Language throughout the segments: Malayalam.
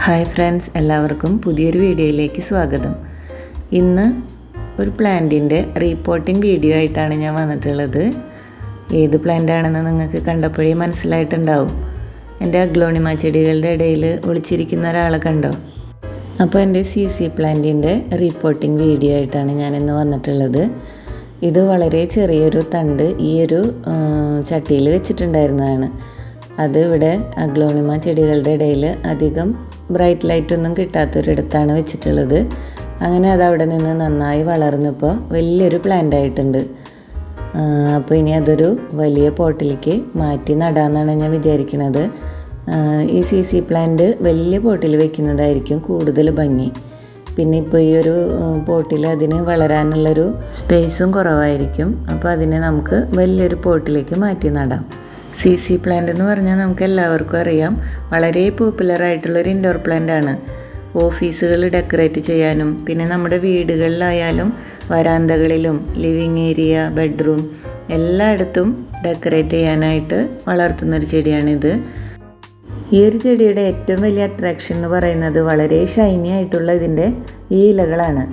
ഹായ് ഫ്രണ്ട്സ്, എല്ലാവർക്കും പുതിയൊരു വീഡിയോയിലേക്ക് സ്വാഗതം. ഇന്ന് ഒരു പ്ലാന്റിൻ്റെ റീപോട്ടിംഗ് വീഡിയോ ആയിട്ടാണ് ഞാൻ വന്നിട്ടുള്ളത്. ഏത് പ്ലാന്റ് ആണെന്ന് നിങ്ങൾക്ക് കണ്ടപ്പോഴേ മനസ്സിലായിട്ടുണ്ടാവും. എൻ്റെ അഗ്ലോണിമ ചെടികളുടെ ഇടയിൽ ഒളിച്ചിരിക്കുന്ന ഒരാളെ കണ്ടോ? അപ്പോൾ എൻ്റെ CC പ്ലാന്റിൻ്റെ റീപോട്ടിംഗ് വീഡിയോ ആയിട്ടാണ് ഞാനിന്ന് വന്നിട്ടുള്ളത്. ഇത് വളരെ ചെറിയൊരു തണ്ട് ഈ ഒരു ചട്ടിയിൽ വെച്ചിട്ടുണ്ടായിരുന്നതാണ്. അത് ഇവിടെ അഗ്ലോണിമ ചെടികളുടെ ഇടയിൽ അധികം ബ്രൈറ്റ് ലൈറ്റൊന്നും കിട്ടാത്തൊരിടത്താണ് വെച്ചിട്ടുള്ളത്. അങ്ങനെ അത് അവിടെ നിന്ന് നന്നായി വളർന്നിപ്പോൾ വലിയൊരു പ്ലാന്റ് ആയിട്ടുണ്ട്. അപ്പോൾ ഇനി അതൊരു വലിയ പോട്ടിലേക്ക് മാറ്റി നടാമെന്നാണ് ഞാൻ വിചാരിക്കുന്നത്. ഈ CC പ്ലാന്റ് വലിയ പോട്ടിൽ വെക്കുന്നതായിരിക്കും കൂടുതൽ ഭംഗി. പിന്നെ ഇപ്പോൾ ഈ ഒരു പോട്ടിൽ അതിന് വളരാനുള്ളൊരു സ്പേസും കുറവായിരിക്കും. അപ്പോൾ അതിനെ നമുക്ക് വലിയൊരു പോട്ടിലേക്ക് മാറ്റി നടാം. CC പ്ലാന്റ് എന്ന് പറഞ്ഞാൽ നമുക്ക് എല്ലാവർക്കും അറിയാം, വളരെ പോപ്പുലറായിട്ടുള്ളൊരു ഇൻഡോർ പ്ലാന്റ് ആണ്. ഓഫീസുകൾ ഡെക്കറേറ്റ് ചെയ്യാനും പിന്നെ നമ്മുടെ വീടുകളിലായാലും വരാന്തകളിലും ലിവിങ് ഏരിയ, ബെഡ്റൂം എല്ലായിടത്തും ഡെക്കറേറ്റ് ചെയ്യാനായിട്ട് വളർത്തുന്നൊരു ചെടിയാണിത്. ഈ ഒരു ചെടിയുടെ ഏറ്റവും വലിയ അട്രാക്ഷൻ എന്ന് പറയുന്നത് വളരെ ഷൈനി ആയിട്ടുള്ള ഇതിൻ്റെ ഈ ഇലകളാണ്.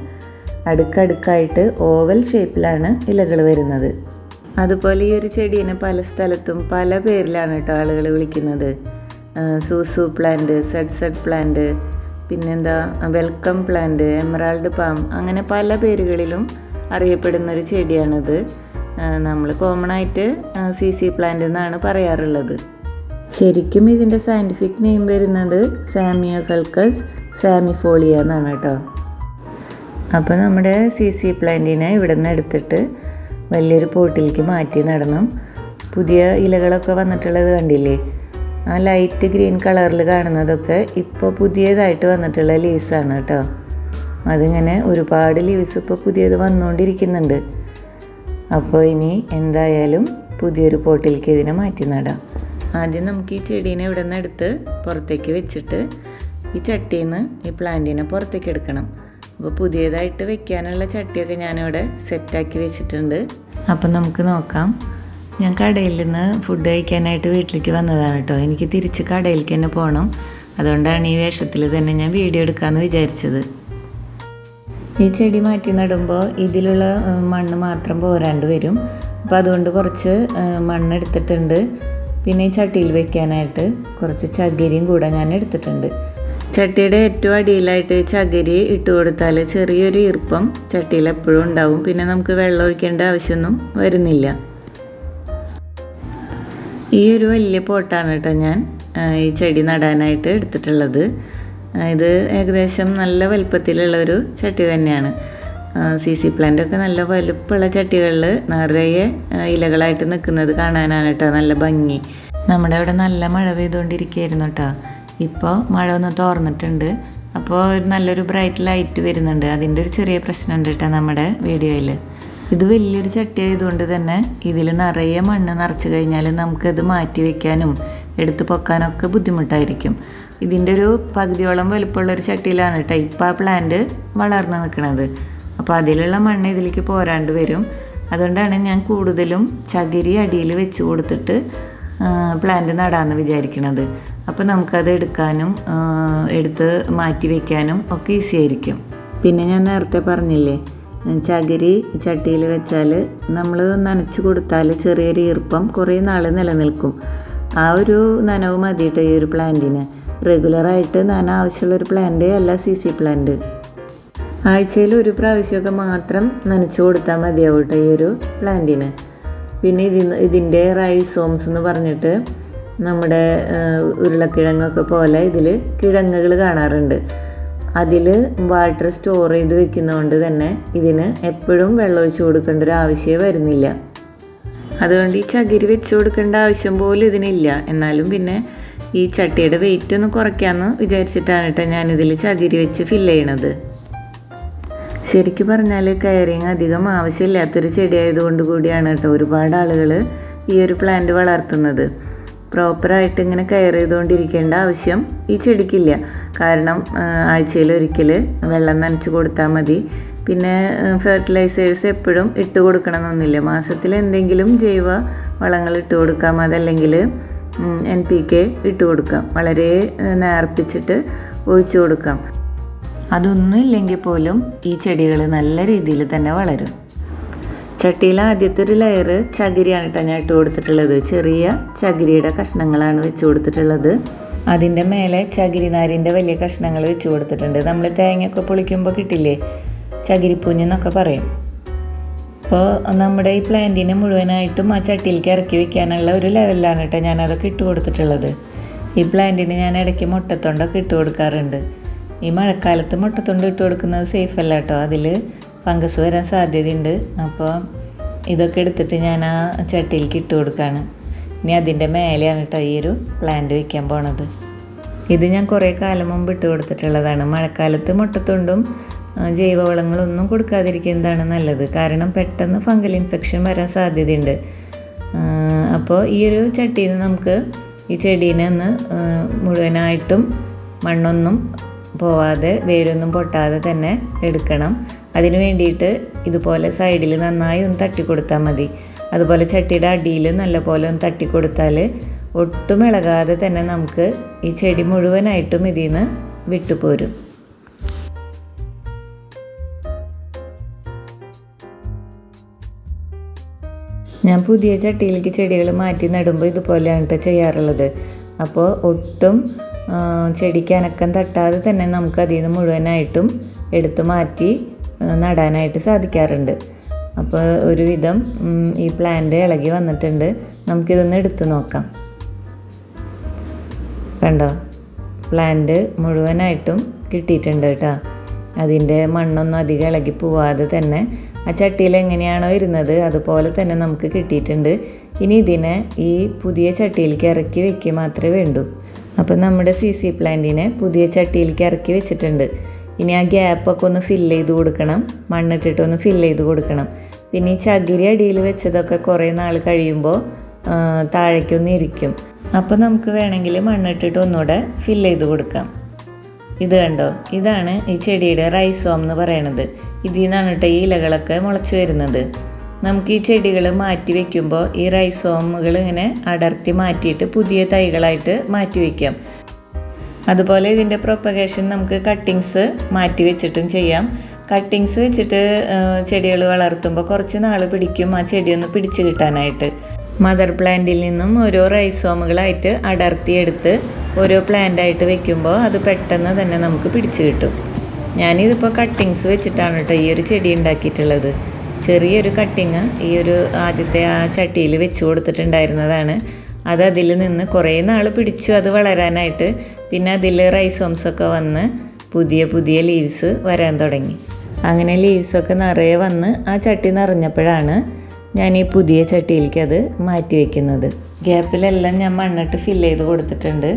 അടുക്കടുക്കായിട്ട് ഓവൽ ഷേപ്പിലാണ് ഇലകൾ വരുന്നത്. അതുപോലെ ഈ ഒരു ചെടീനെ പല സ്ഥലത്തും പല പേരിലാണ് കേട്ടോ ആളുകൾ വിളിക്കുന്നത്. സൂസു പ്ലാന്റ്, സെഡ് പ്ലാന്റ്, പിന്നെന്താ വെൽക്കം പ്ലാന്റ്, എമറാൾഡ് പാം, അങ്ങനെ പല പേരുകളിലും അറിയപ്പെടുന്നൊരു ചെടിയാണിത്. നമ്മൾ കോമൺ ആയിട്ട് CC പ്ലാന്റ് എന്നാണ് പറയാറുള്ളത്. ശരിക്കും ഇതിൻ്റെ സയൻറ്റിഫിക് നെയിം വരുന്നത് സാമിയോകൾക്കസ് സാമിഫോളിയ എന്നാണ് കേട്ടോ. അപ്പോൾ നമ്മുടെ CC പ്ലാന്റിനെ ഇവിടെ നിന്ന് എടുത്തിട്ട് വലിയൊരു പോട്ടിലേക്ക് മാറ്റി നടണം. പുതിയ ഇലകളൊക്കെ വന്നിട്ടുള്ളത് കണ്ടില്ലേ? ആ ലൈറ്റ് ഗ്രീൻ കളറിൽ കാണുന്നതൊക്കെ ഇപ്പോൾ പുതിയതായിട്ട് വന്നിട്ടുള്ള ലീവ്സാണ് കേട്ടോ. അതിങ്ങനെ ഒരുപാട് ലീവ്സ് ഇപ്പോൾ പുതിയത് വന്നുകൊണ്ടിരിക്കുന്നുണ്ട്. അപ്പോൾ ഇനി എന്തായാലും പുതിയൊരു പോട്ടിലേക്ക് ഇതിനെ മാറ്റി നടാം. ആദ്യം നമുക്ക് ഈ ചെടീനെ ഇവിടെ നിന്ന് എടുത്ത് പുറത്തേക്ക് വെച്ചിട്ട് ഈ ചട്ടിയിൽ നിന്ന് ഈ പ്ലാന്റിനെ പുറത്തേക്ക് എടുക്കണം. അപ്പോൾ പുതിയതായിട്ട് വെക്കാനുള്ള ചട്ടിയൊക്കെ ഞാനിവിടെ സെറ്റാക്കി വെച്ചിട്ടുണ്ട്. അപ്പം നമുക്ക് നോക്കാം. ഞാൻ കടയിൽ നിന്ന് ഫുഡ് കഴിക്കാനായിട്ട് വീട്ടിലേക്ക് വന്നതാണ് കേട്ടോ. എനിക്ക് തിരിച്ച് കടയിലേക്ക് തന്നെ പോകണം. അതുകൊണ്ടാണ് ഈ വേഷത്തിൽ തന്നെ ഞാൻ വീഡിയോ എടുക്കാമെന്ന് വിചാരിച്ചത്. ഈ ചെടി മാറ്റി നടുമ്പോൾ ഇതിലുള്ള മണ്ണ് മാത്രം പോരാണ്ട് വരും. അപ്പോൾ അതുകൊണ്ട് കുറച്ച് മണ്ണെടുത്തിട്ടുണ്ട്. പിന്നെ ഈ ചട്ടിയിൽ വെക്കാനായിട്ട് കുറച്ച് ചകിരിയും കൂടെ ഞാൻ എടുത്തിട്ടുണ്ട്. ചട്ടിയുടെ ഏറ്റവും അടിയിലായിട്ട് ചകിരി ഇട്ട് കൊടുത്താൽ ചെറിയൊരു ഈർപ്പം ചട്ടിയിൽ എപ്പോഴും ഉണ്ടാവും. പിന്നെ നമുക്ക് വെള്ളം ഒഴിക്കേണ്ട ആവശ്യമൊന്നും വരുന്നില്ല. ഈ ഒരു വലിയ പോട്ടാണ് കേട്ടോ ഞാൻ ഈ ചെടി നടാനായിട്ട് എടുത്തിട്ടുള്ളത്. ഇത് ഏകദേശം നല്ല വലുപ്പത്തിലുള്ളൊരു ചട്ടി തന്നെയാണ്. CC പ്ലാന്റൊക്കെ നല്ല വലുപ്പമുള്ള ചട്ടികളിൽ നിറയെ ഇലകളായിട്ട് നിൽക്കുന്നത് കാണാനാണ് കേട്ടോ നല്ല ഭംഗി. നമ്മുടെ അവിടെ നല്ല മഴ പെയ്തുകൊണ്ടിരിക്കുകയായിരുന്നു കേട്ടോ. ഇപ്പോൾ മഴ ഒന്ന് തോർന്നിട്ടുണ്ട്. അപ്പോൾ നല്ലൊരു ബ്രൈറ്റ് ലൈറ്റ് വരുന്നുണ്ട്. അതിൻ്റെ ഒരു ചെറിയ പ്രശ്നമുണ്ട് കേട്ടോ നമ്മുടെ വീഡിയോയിൽ. ഇത് വലിയൊരു ചട്ടി ആയതുകൊണ്ട് തന്നെ ഇതിൽ നിറയെ മണ്ണ് നിറച്ച് കഴിഞ്ഞാൽ നമുക്കത് മാറ്റി വയ്ക്കാനും എടുത്ത് പൊക്കാനൊക്കെ ബുദ്ധിമുട്ടായിരിക്കും. ഇതിൻ്റെ ഒരു പകുതിയോളം വലുപ്പമുള്ളൊരു ചട്ടിയിലാണ് കേട്ടോ ഇപ്പോൾ ആ പ്ലാന്റ് വളർന്ന് നിൽക്കുന്നത്. അപ്പോൾ അതിലുള്ള മണ്ണ് ഇതിലേക്ക് പോരാണ്ട് വരും. അതുകൊണ്ടാണ് ഞാൻ കൂടുതലും ചകിരി അടിയിൽ വെച്ച് കൊടുത്തിട്ട് പ്ലാന്റ് നടാമെന്ന് വിചാരിക്കുന്നത്. അപ്പോൾ നമുക്കത് എടുക്കാനും എടുത്ത് മാറ്റി വയ്ക്കാനും ഒക്കെ ഈസി ആയിരിക്കും. പിന്നെ ഞാൻ നേരത്തെ പറഞ്ഞില്ലേ, ചകിരി ചട്ടിയിൽ വെച്ചാൽ നമ്മൾ നനച്ച് കൊടുത്താൽ ചെറിയൊരു ഈർപ്പം കുറേ നാൾ നിലനിൽക്കും. ആ ഒരു നനവ് മതിയിട്ട് ഈ ഒരു പ്ലാന്റിന്. റെഗുലറായിട്ട് നന ആവശ്യമുള്ളൊരു പ്ലാന്റ് അല്ല CC പ്ലാന്റ്. ആഴ്ചയിൽ ഒരു പ്രാവശ്യമൊക്കെ മാത്രം നനച്ച് കൊടുത്താൽ മതിയാവും കേട്ടോ ഈ ഒരു പ്ലാന്റിന്. പിന്നെ ഇതിൻ്റെ റൈസോംസ് എന്ന് പറഞ്ഞിട്ട് നമ്മുടെ ഉരുളക്കിഴങ്ങൊക്കെ പോലെ ഇതിൽ കിഴങ്ങുകൾ കാണാറുണ്ട്. അതിൽ വാട്ടർ സ്റ്റോർ ചെയ്ത് വെക്കുന്നതുകൊണ്ട് തന്നെ ഇതിന് എപ്പോഴും വെള്ളമൊഴിച്ച് കൊടുക്കേണ്ട ഒരു ആവശ്യമേ വരുന്നില്ല. അതുകൊണ്ട് ഈ ചകിരി വെച്ച് കൊടുക്കേണ്ട ആവശ്യം പോലും ഇതിനില്ല. എന്നാലും പിന്നെ ഈ ചട്ടിയുടെ വെയിറ്റ് ഒന്ന് കുറയ്ക്കാമെന്ന് വിചാരിച്ചിട്ടാണ് കേട്ടോ ഞാനിതിൽ ചകിരി വെച്ച് ഫില്ല് ചെയ്യണത്. ശരിക്കും പറഞ്ഞാൽ കെയറിങ് അധികം ആവശ്യമില്ലാത്തൊരു ചെടി ആയതുകൊണ്ട് കൂടിയാണ് കേട്ടോ ഒരുപാട് ആളുകൾ ഈ ഒരു പ്ലാന്റ് വളർത്തുന്നത്. പ്രോപ്പറായിട്ട് ഇങ്ങനെ കെയർ ചെയ്തുകൊണ്ടിരിക്കേണ്ട ആവശ്യം ഈ ചെടിക്കില്ല. കാരണം ആഴ്ചയിൽ ഒരിക്കൽ വെള്ളം നനച്ച് കൊടുത്താൽ മതി. പിന്നെ ഫെർട്ടിലൈസേഴ്സ് എപ്പോഴും ഇട്ട് കൊടുക്കണമെന്നൊന്നുമില്ല. മാസത്തിൽ എന്തെങ്കിലും ജൈവ വളങ്ങൾ ഇട്ട് കൊടുക്കാം. അതല്ലെങ്കിൽ NPK ഇട്ട് കൊടുക്കാം. വളരെ നേർപ്പിച്ചിട്ട് ഒഴിച്ചു കൊടുക്കാം. അതൊന്നും ഇല്ലെങ്കിൽ പോലും ഈ ചെടികൾ നല്ല രീതിയിൽ തന്നെ വളരും. ചട്ടിയിൽ ആദ്യത്തെ ഒരു ലെയർ ചകിരിയാണ് കേട്ടോ ഞാൻ ഇട്ട് കൊടുത്തിട്ടുള്ളത്. ചെറിയ ചകിരിയുടെ കഷ്ണങ്ങളാണ് വെച്ച് കൊടുത്തിട്ടുള്ളത്. അതിൻ്റെ മേലെ ചകിരി നാരിൻ്റെ വലിയ കഷ്ണങ്ങൾ വെച്ച് കൊടുത്തിട്ടുണ്ട്. നമ്മൾ തേങ്ങയൊക്കെ പൊളിക്കുമ്പോൾ കിട്ടില്ലേ, ചകിരിപ്പൂഞ്ഞെന്നൊക്കെ പറയും. അപ്പോൾ നമ്മുടെ ഈ പ്ലാന്റിനെ മുഴുവനായിട്ടും ആ ചട്ടിയിലേക്ക് ഇറക്കി വയ്ക്കാനുള്ള ഒരു ലെവലിലാണ് കേട്ടോ ഞാനതൊക്കെ ഇട്ട് കൊടുത്തിട്ടുള്ളത്. ഈ പ്ലാന്റിന് ഞാൻ ഇടയ്ക്ക് മുട്ടത്തൊണ്ടൊക്കെ ഇട്ട് കൊടുക്കാറുണ്ട്. ഈ മഴക്കാലത്ത് മുട്ടത്തൊണ്ട് ഇട്ട് കൊടുക്കുന്നത് സേഫ് അല്ല കേട്ടോ, അതിൽ ഫംഗസ് വരാൻ സാധ്യതയുണ്ട്. അപ്പോൾ ഇതൊക്കെ എടുത്തിട്ട് ഞാൻ ആ ചട്ടിയിലേക്ക് ഇട്ട് കൊടുക്കുകയാണ്. ഇനി അതിൻ്റെ മേലെയാണ് കേട്ടോ ഈ ഒരു പ്ലാന്റ് വയ്ക്കാൻ പോണത്. ഇത് ഞാൻ കുറേ കാലം മുമ്പ് ഇട്ട് കൊടുത്തിട്ടുള്ളതാണ്. മഴക്കാലത്ത് മുട്ടത്തൊണ്ടും ജൈവവളങ്ങളൊന്നും കൊടുക്കാതിരിക്കുന്നതാണ് നല്ലത്. കാരണം പെട്ടെന്ന് ഫംഗൽ ഇൻഫെക്ഷൻ വരാൻ സാധ്യതയുണ്ട്. അപ്പോൾ ഈ ഒരു ചട്ടിയിൽ നിന്ന് നമുക്ക് ഈ ചെടീനെ ഒന്ന് മുഴുവനായിട്ടും മണ്ണൊന്നും പോവാതെ വേരൊന്നും പൊട്ടാതെ തന്നെ എടുക്കണം. അതിന് വേണ്ടിയിട്ട് ഇതുപോലെ സൈഡിൽ നന്നായി ഒന്ന് തട്ടി കൊടുത്താൽ മതി. അതുപോലെ ചട്ടിയുടെ അടിയിൽ നല്ലപോലെ ഒന്ന് തട്ടി കൊടുത്താൽ ഒട്ടും ഇളകാതെ തന്നെ നമുക്ക് ഈ ചെടി മുഴുവനായിട്ടും ഇതിൽ നിന്ന് വിട്ടുപോരും. ഞാൻ പുതിയ ചട്ടിയിലേക്ക് ചെടികൾ മാറ്റി നടുമ്പോൾ ഇതുപോലെയാണ് കേട്ടോ ചെയ്യാറുള്ളത്. അപ്പോൾ ഒട്ടും ചെടിക്ക് അനക്കം തട്ടാതെ തന്നെ നമുക്ക് അതിൽ നിന്ന് മുഴുവനായിട്ടും എടുത്തു മാറ്റി നടാനായിട്ട് സാധിക്കാറുണ്ട്. അപ്പോൾ ഒരുവിധം ഈ പ്ലാന്റ് ഇളകി വന്നിട്ടുണ്ട്. നമുക്കിതൊന്ന് എടുത്ത് നോക്കാം. കണ്ടോ, പ്ലാന്റ് മുഴുവനായിട്ടും കിട്ടിയിട്ടുണ്ട് കേട്ടോ. അതിൻ്റെ മണ്ണൊന്നും അധികം ഇളകി പോവാതെ തന്നെ ആ ചട്ടിയിൽ എങ്ങനെയാണോ ഇരുന്നത് അതുപോലെ തന്നെ നമുക്ക് കിട്ടിയിട്ടുണ്ട്. ഇനി ഇതിനെ ഈ പുതിയ ചട്ടിയിലേക്ക് ഇറക്കി വെക്കുക മാത്രമേ വേണ്ടൂ. അപ്പോൾ നമ്മുടെ CC പ്ലാന്റിനെ പുതിയ ചട്ടിയിലേക്ക് ഇറക്കി വെച്ചിട്ടുണ്ട്. ഇനി ആ ഗ്യാപ്പൊക്കെ ഒന്ന് ഫില്ല് ചെയ്ത് കൊടുക്കണം, മണ്ണിട്ടിട്ടൊന്ന് ഫില്ല് ചെയ്ത് കൊടുക്കണം. പിന്നെ ഈ ചകിരി അടിയിൽ വെച്ചതൊക്കെ കുറേ നാൾ കഴിയുമ്പോൾ താഴേക്കൊന്ന് ഇരിക്കും. അപ്പോൾ നമുക്ക് വേണമെങ്കിൽ മണ്ണിട്ടിട്ട് ഒന്നുകൂടെ ഫില്ല് ചെയ്ത് കൊടുക്കാം. ഇത് കണ്ടോ, ഇതാണ് ഈ ചെടിയുടെ റൈസോം എന്ന് പറയണത്. ഇതിൽ നിന്നാണ് കേട്ടോ ഈ ഇലകളൊക്കെ മുളച്ച് വരുന്നത്. നമുക്ക് ഈ ചെടികൾ മാറ്റി വയ്ക്കുമ്പോൾ ഈ റൈസോമുകൾ ഇങ്ങനെ അടർത്തി മാറ്റിയിട്ട് പുതിയ തൈകളായിട്ട് മാറ്റി വയ്ക്കാം. അതുപോലെ ഇതിൻ്റെ പ്രൊപ്പഗേഷൻ നമുക്ക് കട്ടിങ്സ് മാറ്റി വെച്ചിട്ടും ചെയ്യാം. കട്ടിങ്സ് വെച്ചിട്ട് ചെടികൾ വളർത്തുമ്പോൾ കുറച്ച് നാൾ പിടിക്കും ആ ചെടിയൊന്ന് പിടിച്ച് കിട്ടാനായിട്ട്. മദർ പ്ലാന്റിൽ നിന്നും ഓരോ റൈസോമുകളായിട്ട് അടർത്തിയെടുത്ത് ഓരോ പ്ലാന്റായിട്ട് വെക്കുമ്പോൾ അത് പെട്ടെന്ന് തന്നെ നമുക്ക് പിടിച്ച് കിട്ടും. ഞാനിതിപ്പോൾ കട്ടിങ്സ് വെച്ചിട്ടാണ് കേട്ടോ ഈ ഒരു ചെടി ഉണ്ടാക്കിയിട്ടുള്ളത്. ചെറിയൊരു കട്ടിങ് ഈ ഒരു ആദ്യത്തെ ആ ചട്ടിയിൽ വെച്ച് കൊടുത്തിട്ടുണ്ടായിരുന്നതാണ്. അത് അതിൽ നിന്ന് കുറേ നാൾ പിടിച്ചു അത് വളരാനായിട്ട്. പിന്നെ അതിൽ റൈസോംസൊക്കെ വന്ന് പുതിയ പുതിയ ലീവ്സ് വരാൻ തുടങ്ങി. അങ്ങനെ ലീവ്സൊക്കെ നിറയെ വന്ന് ആ ചട്ടി നിറഞ്ഞപ്പോഴാണ് ഞാൻ ഈ പുതിയ ചട്ടിയിലേക്ക് അത് മാറ്റി വയ്ക്കുന്നത്. ഗ്യാപ്പിലെല്ലാം ഞാൻ മണ്ണിട്ട് ഫില്ല് ചെയ്ത് കൊടുത്തിട്ടുണ്ട്.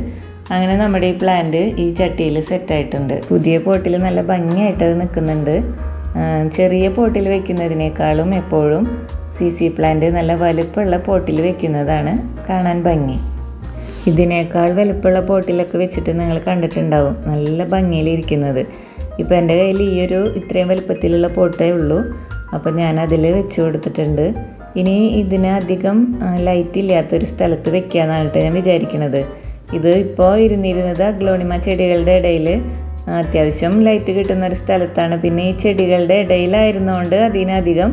അങ്ങനെ നമ്മുടെ ഈ പ്ലാന്റ് ഈ ചട്ടിയിൽ സെറ്റായിട്ടുണ്ട്. പുതിയ പോട്ടിൽ നല്ല ഭംഗിയായിട്ട് അത് നിൽക്കുന്നുണ്ട്. ചെറിയ പോട്ടിൽ വെക്കുന്നതിനേക്കാളും എപ്പോഴും CC പ്ലാന്റ് നല്ല വലുപ്പമുള്ള പോട്ടിൽ വെക്കുന്നതാണ് കാണാൻ ഭംഗി. ഇതിനേക്കാൾ വലുപ്പമുള്ള പോട്ടിലൊക്കെ വെച്ചിട്ട് നിങ്ങൾ കണ്ടിട്ടുണ്ടാവും നല്ല ഭംഗിയിലിരിക്കുന്നത്. ഇപ്പോൾ എൻ്റെ കയ്യിൽ ഈ ഒരു ഇത്രയും വലുപ്പത്തിലുള്ള പോട്ടേ ഉള്ളൂ. അപ്പോൾ ഞാൻ അതിൽ വെച്ച് കൊടുത്തിട്ടുണ്ട്. ഇനി ഇതിന് അധികം ലൈറ്റ് ഇല്ലാത്തൊരു സ്ഥലത്ത് വെക്കാമെന്നാണ് കേട്ടോ ഞാൻ വിചാരിക്കുന്നത്. ഇത് ഇപ്പോൾ ഇരുന്നിരുന്നത് അഗ്ലോണിമ ചെടികളുടെ ഇടയിൽ അത്യാവശ്യം ലൈറ്റ് കിട്ടുന്ന ഒരു സ്ഥലത്താണ്. പിന്നെ ഈ ചെടികളുടെ ഇടയിലായിരുന്നുകൊണ്ട് അതിനധികം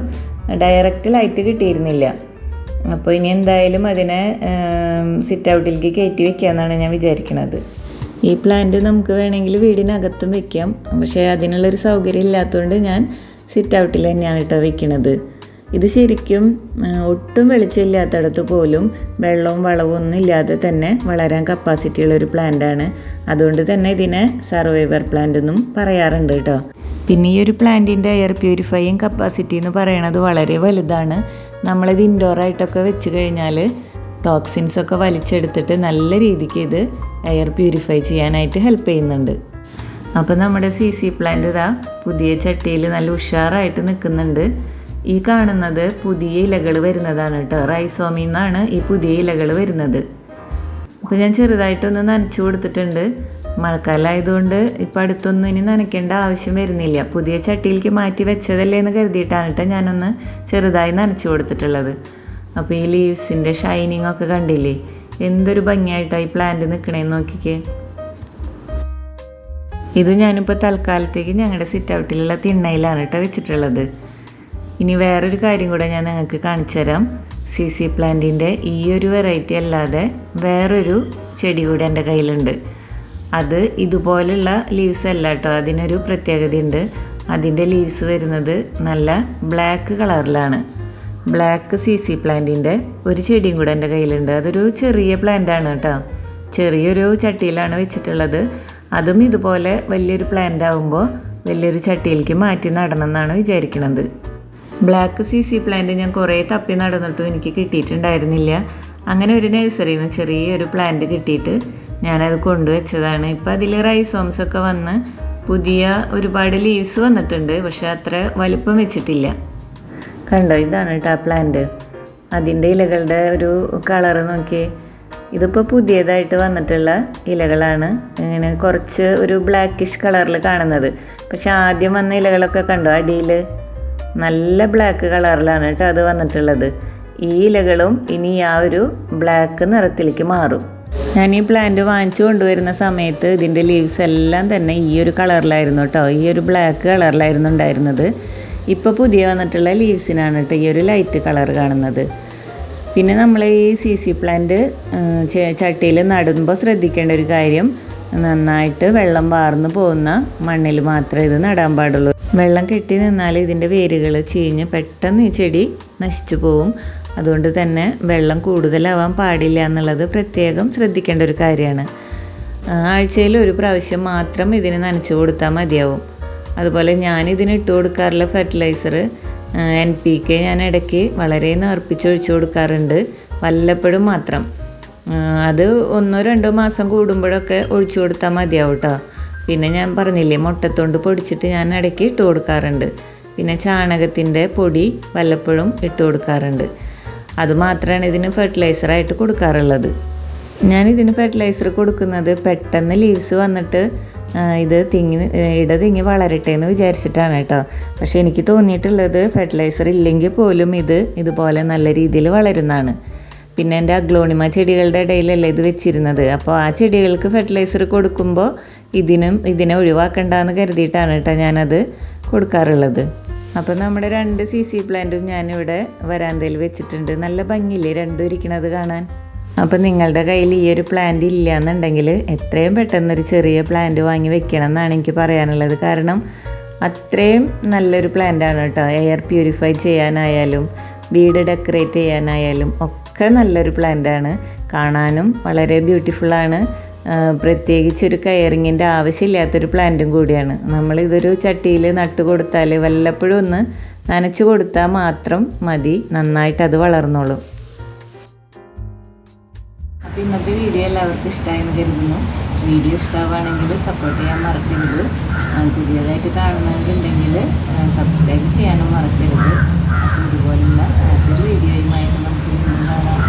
ഡയറക്റ്റ് ലൈറ്റ് കിട്ടിയിരുന്നില്ല. അപ്പോൾ ഇനി എന്തായാലും അതിനെ സിറ്റ് ഔട്ടിലേക്ക് കയറ്റി വെക്കാമെന്നാണ് ഞാൻ വിചാരിക്കുന്നത്. ഈ പ്ലാന്റ് നമുക്ക് വേണമെങ്കിൽ വീടിനകത്തും വെക്കാം. പക്ഷേ അതിനുള്ളൊരു സൗകര്യം ഇല്ലാത്തതുകൊണ്ട് ഞാൻ സിറ്റ് ഔട്ടിൽ തന്നെയാണ് കേട്ടോ വെക്കുന്നത്. ഇത് ശരിക്കും ഒട്ടും വെളിച്ചമില്ലാത്തടത്ത് പോലും വെള്ളവും വളവും ഒന്നും ഇല്ലാതെ തന്നെ വളരാൻ കപ്പാസിറ്റിയുള്ളൊരു പ്ലാന്റാണ്. അതുകൊണ്ട് തന്നെ ഇതിനെ സർവൈവർ പ്ലാന്റ് എന്നും പറയാറുണ്ട് കേട്ടോ. പിന്നെ ഈ ഒരു പ്ലാന്റിൻ്റെ എയർ പ്യൂരിഫൈയിങ് കപ്പാസിറ്റി എന്ന് പറയണത് വളരെ വലുതാണ്. നമ്മളിത് ഇൻഡോറായിട്ടൊക്കെ വെച്ച് കഴിഞ്ഞാൽ ടോക്സിൻസൊക്കെ വലിച്ചെടുത്തിട്ട് നല്ല രീതിക്ക് ഇത് എയർ പ്യൂരിഫൈ ചെയ്യാനായിട്ട് ഹെൽപ്പ് ചെയ്യുന്നുണ്ട്. അപ്പോൾ നമ്മുടെ CC പ്ലാന്റ് ഇതാ പുതിയ ചട്ടിയിൽ നല്ല ഉഷാറായിട്ട് നിൽക്കുന്നുണ്ട്. ഈ കാണുന്നത് പുതിയ ഇലകൾ വരുന്നതാണ് കേട്ടോ. റൈസോമിൽ നിന്നാണ് ഈ പുതിയ ഇലകൾ വരുന്നത്. അപ്പോൾ ഞാൻ ചെറുതായിട്ടൊന്ന് നനച്ചു കൊടുത്തിട്ടുണ്ട്. മഴക്കാലമായതുകൊണ്ട് ഇപ്പം അടുത്തൊന്നും ഇനി നനയ്ക്കേണ്ട ആവശ്യം വരുന്നില്ല. പുതിയ ചട്ടിയിലേക്ക് മാറ്റി വെച്ചതല്ലേ എന്ന് കരുതിയിട്ടാണ് കേട്ടോ ഞാനൊന്ന് ചെറുതായി നനച്ചു കൊടുത്തിട്ടുള്ളത്. അപ്പോൾ ഈ ലീവ്സിൻ്റെ ഷൈനിങ് ഒക്കെ കണ്ടില്ലേ, എന്തൊരു ഭംഗിയായിട്ടാണ് ഈ പ്ലാന്റ് നിൽക്കണേന്ന് നോക്കിക്കേ. ഇത് ഞാനിപ്പോൾ തൽക്കാലത്തേക്ക് ഞങ്ങളുടെ സിറ്റ് ഔട്ടിലുള്ള തിണ്ണയിലാണ് കേട്ടോ വെച്ചിട്ടുള്ളത്. ഇനി വേറൊരു കാര്യം കൂടെ ഞാൻ നിങ്ങൾക്ക് കാണിച്ചു തരാം. CC പ്ലാന്റിൻ്റെ ഈ ഒരു വെറൈറ്റി അല്ലാതെ വേറൊരു ചെടി കൂടെ എൻ്റെ കയ്യിലുണ്ട്. അത് ഇതുപോലുള്ള ലീവ്സ് അല്ല കേട്ടോ, അതിനൊരു പ്രത്യേകതയുണ്ട്. അതിൻ്റെ ലീവ്സ് വരുന്നത് നല്ല ബ്ലാക്ക് കളറിലാണ്. ബ്ലാക്ക് CC പ്ലാന്റിൻ്റെ ഒരു ചെടിയും കൂടെ എൻ്റെ കയ്യിലുണ്ട്. അതൊരു ചെറിയ പ്ലാന്റാണ് കേട്ടോ, ചെറിയൊരു ചട്ടിയിലാണ് വെച്ചിട്ടുള്ളത്. അതും ഇതുപോലെ വലിയൊരു പ്ലാന്റ് ആകുമ്പോൾ വലിയൊരു ചട്ടിയിലേക്ക് മാറ്റി നടണം എന്നാണ് വിചാരിക്കുന്നത്. ബ്ലാക്ക് CC പ്ലാന്റ് ഞാൻ കുറേ തപ്പി നടന്നിട്ടും എനിക്ക് കിട്ടിയിട്ടുണ്ടായിരുന്നില്ല. അങ്ങനെ ഒരു നഴ്സറിയിൽ നിന്ന് ചെറിയൊരു പ്ലാന്റ് കിട്ടിയിട്ട് ഞാനത് കൊണ്ടുവച്ചതാണ്. ഇപ്പോൾ അതിൽ റൈസോംസൊക്കെ വന്ന് പുതിയ ഒരുപാട് ലീവ്സ് വന്നിട്ടുണ്ട്, പക്ഷെ അത്ര വലുപ്പം വെച്ചിട്ടില്ല. കണ്ടോ, ഇതാണ് കേട്ടോ പ്ലാന്റ്. അതിൻ്റെ ഇലകളുടെ ഒരു കളറ് നോക്കിയേ. ഇതിപ്പോൾ പുതിയതായിട്ട് വന്നിട്ടുള്ള ഇലകളാണ്. ഇങ്ങനെ കുറച്ച് ഒരു ബ്ലാക്കിഷ് കളറിൽ കാണുന്നത്. പക്ഷെ ആദ്യം വന്ന ഇലകളൊക്കെ കണ്ടോ, അടിയിൽ നല്ല ബ്ലാക്ക് കളറിലാണ് കേട്ടോ അത് വന്നിട്ടുള്ളത്. ഈ ഇലകളും ഇനി ആ ഒരു ബ്ലാക്ക് നിറത്തിലേക്ക് മാറും. ഞാൻ ഈ പ്ലാന്റ് വാങ്ങിച്ചു കൊണ്ടുവരുന്ന സമയത്ത് ഇതിൻ്റെ ലീവ്സ് എല്ലാം തന്നെ ഈ ഒരു കളറിലായിരുന്നു കേട്ടോ, ഈ ഒരു ബ്ലാക്ക് കളറിലായിരുന്നു ഉണ്ടായിരുന്നത്. ഇപ്പോൾ പുതിയ വന്നിട്ടുള്ള ലീവ്സിനാണ് കേട്ടോ ഈ ഒരു ലൈറ്റ് കളർ കാണുന്നത്. പിന്നെ നമ്മൾ ഈ CC പ്ലാന്റ് ചട്ടിയിൽ നടുമ്പോൾ ശ്രദ്ധിക്കേണ്ട ഒരു കാര്യം, നന്നായിട്ട് വെള്ളം വാർന്നു പോകുന്ന മണ്ണിൽ മാത്രമേ ഇത് നടാൻ പാടുള്ളൂ. വെള്ളം കെട്ടി നിന്നാൽ ഇതിൻ്റെ വേരുകൾ ചീഞ്ഞ് പെട്ടെന്ന് ഈ ചെടി നശിച്ചു പോവും. അതുകൊണ്ട് തന്നെ വെള്ളം കൂടുതലാവാൻ പാടില്ല എന്നുള്ളത് പ്രത്യേകം ശ്രദ്ധിക്കേണ്ട ഒരു കാര്യമാണ്. ആഴ്ചയിൽ ഒരു പ്രാവശ്യം മാത്രം ഇതിന് നനച്ചു കൊടുത്താൽ മതിയാവും. അതുപോലെ ഞാനിതിന് ഇട്ട് കൊടുക്കാറുള്ള ഫെർട്ടിലൈസർ NPK ഞാൻ ഇടയ്ക്ക് വളരെ നേർപ്പിച്ചൊഴിച്ചു കൊടുക്കാറുണ്ട്, വല്ലപ്പോഴും മാത്രം. അത് 1-2 മാസം കൂടുമ്പോഴൊക്കെ ഒഴിച്ചു കൊടുത്താൽ മതിയാവും കേട്ടോ. പിന്നെ ഞാൻ പറഞ്ഞില്ലേ, മുട്ടത്തൊണ്ട് പൊടിച്ചിട്ട് ഞാൻ ഇടയ്ക്ക് ഇട്ട് കൊടുക്കാറുണ്ട്. പിന്നെ ചാണകത്തിൻ്റെ പൊടി വല്ലപ്പോഴും ഇട്ട് കൊടുക്കാറുണ്ട്. അതുമാത്രമാണ് ഇതിന് ഫെർട്ടിലൈസറായിട്ട് കൊടുക്കാറുള്ളത്. ഞാനിതിന് ഫെർട്ടിലൈസർ കൊടുക്കുന്നത് പെട്ടെന്ന് ലീവ്സ് വന്നിട്ട് ഇത് തിങ്ങി വളരട്ടെ എന്ന് വിചാരിച്ചിട്ടാണ് കേട്ടോ. പക്ഷേ എനിക്ക് തോന്നിയിട്ടുള്ളത് ഫെർട്ടിലൈസർ ഇല്ലെങ്കിൽ പോലും ഇതുപോലെ നല്ല രീതിയിൽ വളരുന്നതാണ്. പിന്നെ എൻ്റെ അഗ്ലോണിമ ചെടികളുടെ ഇടയിലല്ലേ ഇത് വെച്ചിരുന്നത്. അപ്പോൾ ആ ചെടികൾക്ക് ഫെർട്ടിലൈസർ കൊടുക്കുമ്പോൾ ഇതിനെ ഒഴിവാക്കണ്ടെന്ന് കരുതിയിട്ടാണ് കേട്ടോ ഞാനത് കൊടുക്കാറുള്ളത്. അപ്പോൾ നമ്മുടെ 2 CC പ്ലാന്റും ഞാനിവിടെ വരാന്തയിൽ വെച്ചിട്ടുണ്ട്. നല്ല ഭംഗിയില്ലേ രണ്ടും ഇരിക്കണത് കാണാൻ. അപ്പോൾ നിങ്ങളുടെ കയ്യിൽ ഈ ഒരു പ്ലാന്റ് ഇല്ല എന്നുണ്ടെങ്കിൽ എത്രയും പെട്ടെന്നൊരു ചെറിയ പ്ലാന്റ് വാങ്ങി വെക്കണം എന്നാണ് എനിക്ക് പറയാനുള്ളത്. കാരണം അത്രയും നല്ലൊരു പ്ലാന്റാണ് കേട്ടോ. എയർ പ്യൂരിഫൈ ചെയ്യാനായാലും വീട് ഡെക്കറേറ്റ് ചെയ്യാനായാലും ഒക്കെ നല്ലൊരു പ്ലാന്റാണ്. കാണാനും വളരെ ബ്യൂട്ടിഫുള്ളാണ്. പ്രത്യേകിച്ചൊരു കെയറിങ്ങിൻ്റെ ആവശ്യമില്ലാത്തൊരു പ്ലാന്റും കൂടിയാണ്. നമ്മളിതൊരു ചട്ടിയിൽ നട്ടു കൊടുത്താൽ വല്ലപ്പോഴും ഒന്ന് നനച്ചു കൊടുത്താൽ മാത്രം മതി, നന്നായിട്ട് അത് വളർന്നോളും. അപ്പോൾ ഇന്നത്തെ വീഡിയോ എല്ലാവർക്കും ഇഷ്ടമായെന്ന് കരുതുന്നു. വീഡിയോ ഇഷ്ടമാവുകയാണെങ്കിൽ സപ്പോർട്ട് ചെയ്യാൻ മറക്കരുത്. പുതിയതായിട്ട് കാണുന്നവരുണ്ടെങ്കിൽ സബ്സ്ക്രൈബ് ചെയ്യാനും മറക്കരുത്. അപ്പോൾ ഇതുപോലുള്ള മറ്റൊരു വീഡിയോയുമായിട്ട് നമുക്ക് കാണാം.